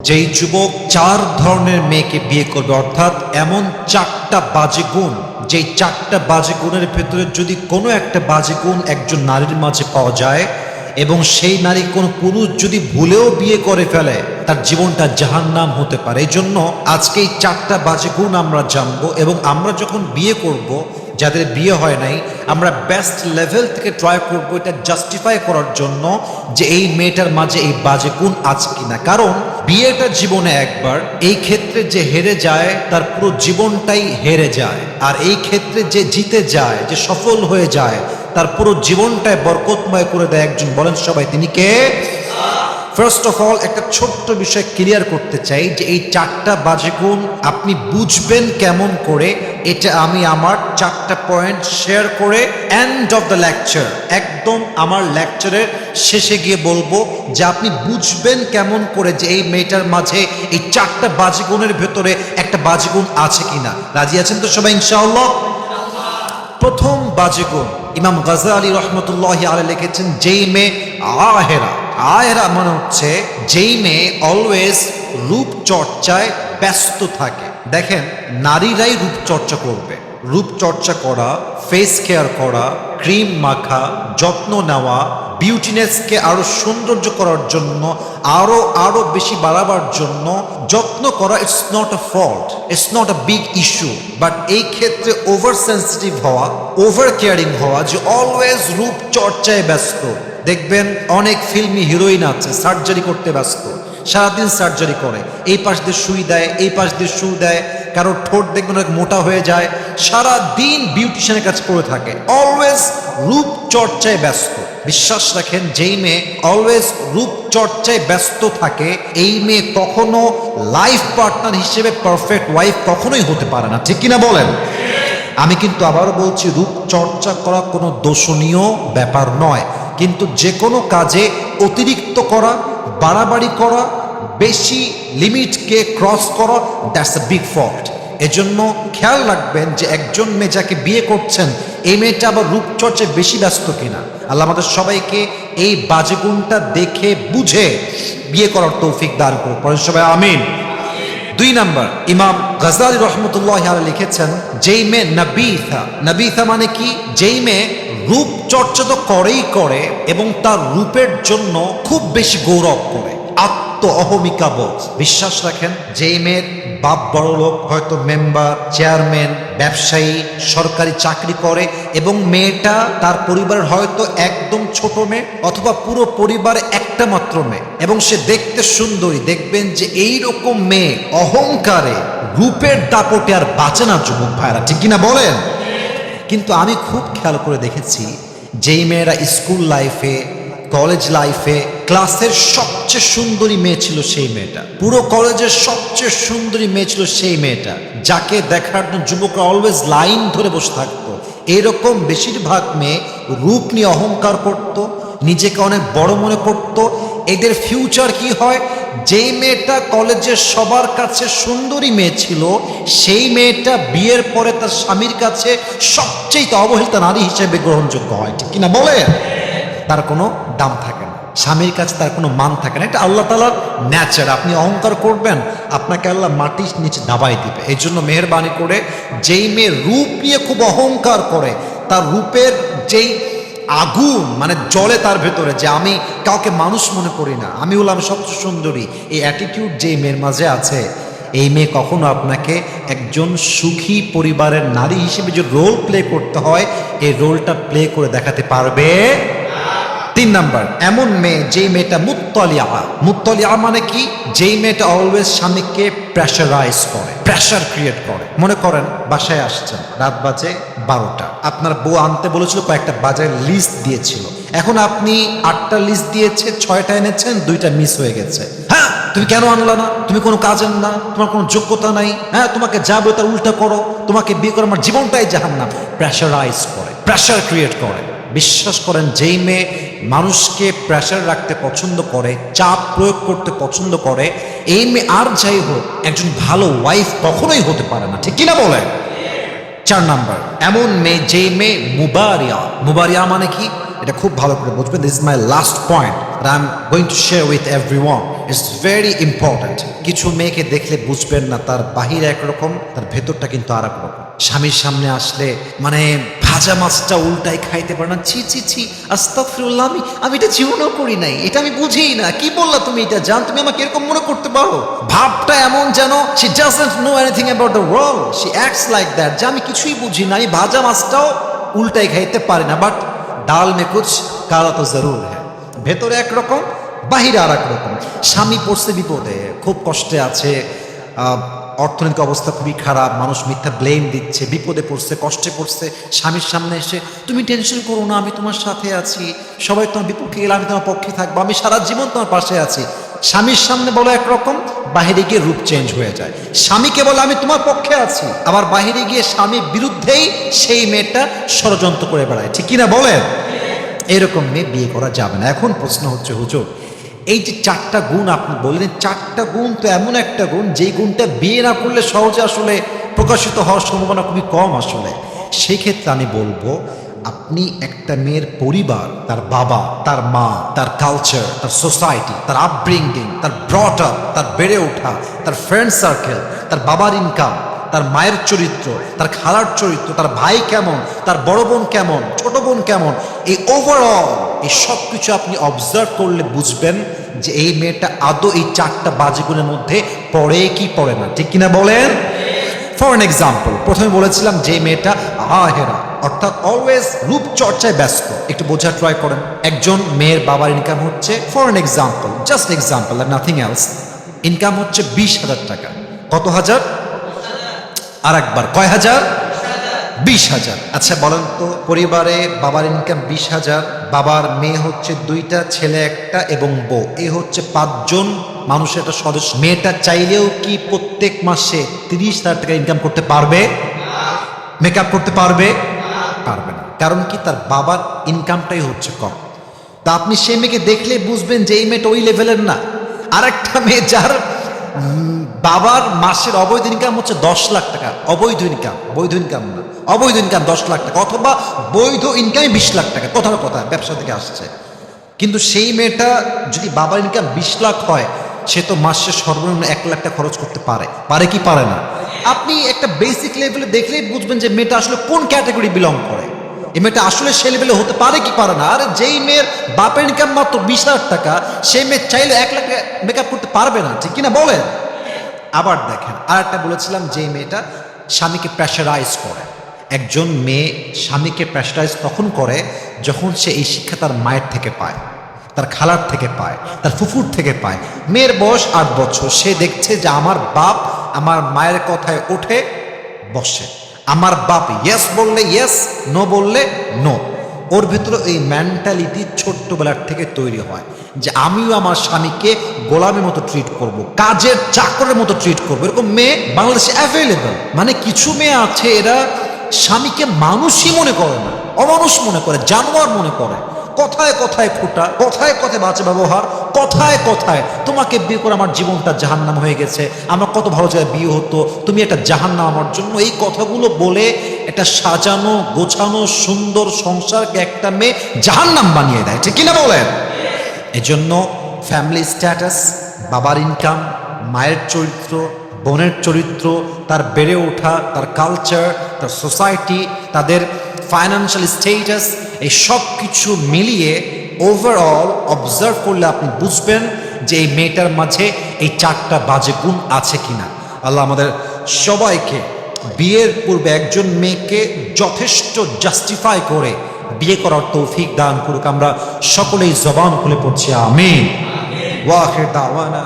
যেই যুবক চার ধরনের মেয়েকে বিয়ে করবে, অর্থাৎ এমন চারটা বাজে গুণ, যেই চারটা বাজে গুণের ভেতরে যদি কোনো একটা বাজে গুণ একজন নারীর মাঝে পাওয়া যায় এবং সেই নারী কোনো পুরুষ যদি ভুলেও বিয়ে করে ফেলে, তার জীবনটা জাহান্নাম হতে পারে। এই জন্য আজকে এই চারটা বাজে গুণ আমরা জানবো এবং আমরা যখন বিয়ে করব, যাদের বিয়ে হয় নাই, আমরা বেস্ট লেভেল থেকে ট্রাই করবো এটা জাস্টিফাই করার জন্য যে এই মেয়েটার মাঝে এই বাজে গুণ আছে কিনা। কারণ বিয়েটা জীবনে একবার, এই ক্ষেত্রে যে হেরে যায় তার পুরো জীবনটাই হেরে যায়, আর এই ক্ষেত্রে যে জিতে যায়, যে সফল হয়ে যায়, তার পুরো জীবনটাই বরকতময় করে দেয় একজন। বলেন সবাই, তিনি কে? ফার্স্ট অফ অল একটা ছোট্ট বিষয় ক্লিয়ার করতে চাই যে এই চারটা বাজে গুণ আপনি বুঝবেন কেমন করে, এটা আমি আমার চারটা পয়েন্ট শেয়ার করে এন্ড অফ দ্য লেকচার, একদম আমার লেকচারের শেষে গিয়ে বলবো যে আপনি বুঝবেন কেমন করে যে এই মেয়েটার মাঝে এই চারটা বাজে গুণের ভেতরে একটা বাজে গুণ আছে কিনা। রাজি আছেন তো সবাই ইনশাআল্লাহ? প্রথম বাজে গুণ ইমাম গাজ্জালী রহমতুল্লাহি আলাইহি লিখেছেন, যেই মেয়ে আহেরা, আহেরা মানে হচ্ছে যেই মেয়ে অলওয়েজ রূপচর্চায় ব্যস্ত থাকে। দেখেন, নারীরাই রূপচর্চা করবে। রূপচর্চা করা, ফেস কেয়ার করা, ক্রিম মাখা, যত্ন নেওয়া, বিউটিনেসকে আরো সৌন্দর্য করার জন্য, আরো বেশি বাড়াবার জন্য যত্ন করা, it's not a fault, it's not a big issue. But এই ক্ষেত্রে ওভার সেন্সিটিভ হওয়া, ওভার কেয়ারিং হওয়া, যে অলওয়েজ রূপচর্চায় ব্যস্ত। দেখবেন অনেক ফিল্মি হিরোইন আছে সার্জারি করতে ব্যস্ত, সারাদিন সার্জারি করে, এই পাশ দিয়ে সুই দেয়, এই পাশ দিয়ে সু দেয়, কারো ঠোঁট দেখবেন অনেক মোটা হয়ে যায়, সারা দিন বিউটিশিয়ানের কাছে পড়ে থাকে, অলওয়েজ রূপচর্চায় ব্যস্ত। বিশ্বাস রাখেন, যেই মেয়ে অলওয়েজ রূপচর্চায় ব্যস্ত থাকে, এই মেয়ে কখনো লাইফ পার্টনার হিসেবে পারফেক্ট ওয়াইফ কখনোই হতে পারে না। ঠিক কিনা বলেন? আমি কিন্তু আবারও বলছি, রূপচর্চা করা কোনো দোষণীয় ব্যাপার নয়, কিন্তু যে কোনো কাজে অতিরিক্ত করা, বাড়াবাড়ি করা, বেশি লিমিটকে ক্রস করা, দ্যাটস আ বিগ ফল্ট। এজন্য খেয়াল রাখবেন যে একজন মেয়ে যাকে বিয়ে করছেন, এই মেয়েটা আবার রূপচর্চায় বেশি ব্যস্ত কিনা। আল্লাহ আমাদের সবাইকে এই বাজে গুণটা দেখে বুঝে বিয়ে করার তৌফিক দান করুন। পরের সবাই আমিন। 2 নাম্বার, ইমাম গাজ্জালী রহমতুল্লাহি আলাইহি লিখেছেন, যেই মেয়ে নবীথা, নবীথা মানে কি? যেই মেয়ে রূপচর্চা তো করেই করে এবং তার রূপের জন্য খুব বেশি গৌরব করে, আত্ম অহমিকা বোধ। বিশ্বাস রাখেন, যেই মেয়ের বাপ বড় লোক, হয়তো মেম্বার, চেয়ারম্যান, ব্যবসায়ী, সরকারি চাকরি করে, এবং মেয়েটা তার পরিবারের হয়তো একদম ছোট মেয়ে অথবা পুরো পরিবারে একটা মাত্র মেয়ে, এবং সে দেখতে সুন্দরী, দেখবেন যে এইরকম মেয়ে অহংকারে, রূপের দাপটে আর বাঁচে না যুবক ভাইরা। ঠিক কিনা বলেন? কিন্তু আমি খুব খেয়াল করে দেখেছি, যেই মেয়েরা স্কুল লাইফে, কলেজ লাইফে ক্লাসের সবচেয়ে সুন্দরী মেয়ে ছিল সেই মেয়েটা, পুরো কলেজের সবচেয়ে সুন্দরী মেয়ে ছিল সেই মেয়েটা, যাকে দেখার জন্য যুবকরা অলওয়েজ লাইন ধরে বসে থাকতো। এরকম বেশিরভাগ মেয়ে রূপ নিয়ে অহংকার করত, নিজেকে অনেক বড় মনে করত। এদের ফিউচার কি হয়? যেই মেয়েটা কলেজের সবার কাছে সুন্দরী মেয়ে ছিল, সেই মেয়েটা বিয়ের পরে তার স্বামীর কাছে সবচেয়ে অবহেলিত নারী হিসেবে গ্রহণযোগ্য হয়। ঠিক কিনা বলে? তার কোনো দাম থাকে না, স্বামীর কাছে তার কোনো মান থাকে না। এটা আল্লাহ তাআলার ন্যাচার। আপনি অহংকার করবেন, আপনাকে আল্লাহ মাটির নিচে দাবাই দিবে। এই জন্য মেহেরবানি করে, যেই মেয়ে রূপ নিয়ে খুব অহংকার করে, তার রূপের যেই আগুন মানে জ্বলে তার ভেতরে, যে আমি কাউকে মানুষ মনে করি না, আমি হলাম সবচেয়ে সুন্দরী, এই অ্যাটিটিউড যেই মেয়ের মাঝে আছে, এই মেয়ে কখনো আপনাকে একজন সুখী পরিবারের নারী হিসেবে যে রোল প্লে করতে হয়, এই রোলটা প্লে করে দেখাতে পারবে। 3 নাম্বার, এমন মেয়ে যেই মেয়েটা মুত্তালিআ। মুত্তালিআ মানে কি? যেই মেয়েটা অলওয়েজ স্বামীকে প্রেশারাইজ করে, প্রেশার ক্রিয়েট করে। মনে করেন বাসায় আসছেন, রাত বাজে 12টা, আপনার বউ আনতে বলেছিল, কয়েকটা বাজারের লিস্ট দিয়েছিল, এখন আপনি 8টা লিস্ট দিয়েছে, 6টা এনেছেন, 2টা মিস হয়ে গেছে। হ্যাঁ, তুমি কেন আনলা না? তুমি কোনো কাজের না, তোমার কোনো যোগ্যতা নাই, হ্যাঁ তোমাকে যা বলে তার উল্টা করো, তোমাকে বিয়ে করে আমার জীবনটাই জাহান্নাম। প্রেশারাইজ করে, প্রেশার ক্রিয়েট করে। বিশ্বাস করেন, যেই মেয়ে মানুষকে প্রেশার রাখতে পছন্দ করে, চাপ প্রয়োগ করতে পছন্দ করে, এই মেয়ে আর যাই হোক একজন ভালো ওয়াইফ কখনোই হতে পারে না। ঠিক কিনা বলে? 4 নাম্বার, এমন মেয়ে যেই মেয়ে মুবারিয়া। মুবারিয়া মানে কি? এটা খুব ভালো করে বুঝবেন। This is my last point, I am going to share with everyone. It's very important. কিছু মেয়েকে দেখলে বুঝবেন না তার বাহির একরকম, তার ভেতরটা কিন্তু আর এক রকম। স্বামীর সামনে আসলে মানে ভাজা মাছটা উল্টাই খাইতে পারে না, ছি ছি ছি আস্তাগফিরুল্লাহ, আমি এটা জীবনও করি নাই, এটা আমি বুঝিই না, কি বললা তুমি এটা জান, তুমি আমাকে এরকম মনে করতে পারো? ভাবটা এমন যেন she doesn't know anything about the world, she acts like that, যে আমি কিছুই বুঝি না, আমি ভাজা মাছটাও উল্টাই খাইতে পারি না, বাট ডাল মে কুছ কালা তো জরুর হ্যাঁ। ভেতরে একরকম, বাহিরে আর এক রকম। স্বামী পড়ছে বিপদে, খুব কষ্টে আছে, অর্থনৈতিক অবস্থা খুবই খারাপ, মানুষ মিথ্যা ব্লেম দিচ্ছে, বিপদে পড়ছে, কষ্টে পড়ছে, স্বামীর সামনে এসে তুমি টেনশন করো না, আমি তোমার সাথে আছি, সবাই তোমার বিপক্ষে গেলে আমি তোমার পক্ষে থাকবো, আমি সারা জীবন তোমার পাশে আছি। স্বামীর সামনে বলো একরকম, বাহিরে গিয়ে রূপ চেঞ্জ হয়ে যায়। স্বামীকে বলে আমি তোমার পক্ষে আছি, আবার বাহিরে গিয়ে স্বামীর বিরুদ্ধেই সেই মেয়েটা ষড়যন্ত্র করে বেড়ায়, ঠিক কিনা বলেন? এরকম মেয়ে বিয়ে করা যাবে না। এখন প্রশ্ন হচ্ছে হুজুর, এই যে চারটা গুণ আপনি বললেন, চারটা গুণ তো এমন একটা গুণ যেই গুণটা বিয়ে না করলে সহজে আসলে প্রকাশিত হওয়ার সম্ভাবনা খুবই কম আসলে। সেই ক্ষেত্রে আমি বলবো, আপনি একটা মেয়ের পরিবার, তার বাবা, তার মা, তার কালচার, তার সোসাইটি, তার আপব্রিঙ্গিং, তার ব্রট আপ, তার বেড়ে ওঠা, তার ফ্রেন্ড সার্কেল, তার বাবার ইনকাম, তার মায়ের চরিত্র, তার খালার চরিত্র, তার ভাই কেমন, তার বড় বোন কেমন, ছোট বোন কেমন, এই ওভারঅল এই সব কিছু আপনি অবজার্ভ করলে বুঝবেন যে এই মেয়েটা আদৌ এই চারটা বাজে গুণের মধ্যে পড়ে কি পড়ে না, ঠিক কিনা বলেন? ফর এন এক্সাম্পল, প্রথমে বলেছিলাম যে মেয়েটা আহেরা, অর্থাৎ অলওয়েজ রূপচর্চায় ব্যস্ত। একটু বোঝা ট্রাই করেন, একজন মেয়ের বাবার ইনকাম হচ্ছে, for an example, just example আর নাথিং এলস, ইনকাম হচ্ছে 20,000 টাকা। কত হাজার? আর একবার কয় হাজার? 20,000। আচ্ছা বলেন তো, পরিবারে বাবার ইনকাম 20,000, বাবার মেয়ে হচ্ছে 2টা, ছেলে 1টা এবং বউ, এ হচ্ছে 5 জন মানুষের একটা সদস্য। মেয়েটা চাইলেও কি প্রত্যেক মাসে 30,000 টাকা ইনকাম করতে পারবে? মেকআপ করতে পারবে? পারবে না। কারণ কি, তার বাবার ইনকামটাই হচ্ছে কম। তা আপনি সেই মেয়েকে দেখলে বুঝবেন যে এই মেয়েটা ওই লেভেলের না। আর একটা মেয়ে যার বাবার মাসের অবৈধ ইনকাম হচ্ছে 10 লাখ টাকা, অবৈধ ইনকাম, বৈধ ইনকাম না, অবৈধ ইনকাম 10 লাখ টাকা, অথবা বৈধ ইনকামই 20 লাখ টাকা, কথার কথা ব্যবসা থেকে আসছে। কিন্তু সেই মেয়েটা যদি বাবার ইনকাম 20 লাখ হয়, সে তো মাসে সর্বনিম্ন 1 লাখ টাকা খরচ করতে পারে, পারে কি পারে না? আপনি একটা বেসিক লেভেলে দেখলেই বুঝবেন যে মেয়েটা আসলে কোন ক্যাটাগরি বিলং করে, এই মেয়েটা আসলে সে লেভেলে হতে পারে কি পারে না। আর যেই মেয়ের বাপের ইনকাম মাত্র 20 লাখ টাকা, সেই মেয়ে চাইলে 1 লাখ টাকা মেকআপ করতে পারবে না, ঠিক কিনা বলেন? আবার দেখেন, আর একটা বলেছিলাম যে মেয়েটা স্বামীকে প্রেশারাইজ করে। একজন মেয়ে স্বামীকে প্রেশারাইজ তখন করে যখন সে এই শিক্ষা তার মায়ের থেকে পায়, তার খালার থেকে পায়, তার ফুফুর থেকে পায়। মেয়ের বয়স 8 বছর, সে দেখছে যে আমার বাপ আমার মায়ের কথায় ওঠে বসে, আমার বাপ ইয়েস বললে ইয়েস, নো বললে নো। ওর ভিতরে এই মেন্টালিটি ছোট্টবেলার থেকে তৈরি হয় যে আমিও আমার স্বামীকে গোলামের মতো ট্রিট করব, কাজের চাকরের মতো ট্রিট করবো। এরকম মেয়ে বাংলাদেশে অ্যাভেলেবল। মানে কিছু মেয়ে আছে এরা স্বামীকে মানুষই মনে করে না, অমানুষ মনে করে, জানোয়ার মনে করে। কথায় কথায় খোটা, কথায় কথায় বাজে ব্যবহার, কথায় কথায় তোমাকে বিয়ে করে আমার জীবনটা জাহান্নাম হয়ে গেছে, আমার কত ভালো জায়গায় বিয়ে হতো, তুমি একটা জাহান্নাম আমার জন্য, এই কথাগুলো বলে একটা সাজানো গোছানো সুন্দর সংসারকে একটা মেয়ে জাহান্নাম বানিয়ে দেয়, ঠিক কিনা বলেন? এজন্য ফ্যামিলি স্ট্যাটাস, বাবার ইনকাম, মায়ের চরিত্র, বোনের চরিত্র, তার বেড়ে ওঠা, তার কালচার, তার সোসাইটি, তাদের ফাইন্যান্সিয়াল স্টেটাস, এই সব কিছু মিলিয়ে ওভারঅল অবজার্ভ করলে আপনি বুঝবেন যে এই মেয়েটার মাঝে এই চারটা বাজে গুণ আছে কিনা। আল্লাহ আমাদের সবাইকে বিয়ের পূর্বে একজন মেয়েকে যথেষ্ট জাস্টিফাই করে বিয়ে করার তৌফিক দান করুক। আমরা সকলেই জবান খুলে পড়ছি আমিন। ওয়া আখির দাওয়ানা।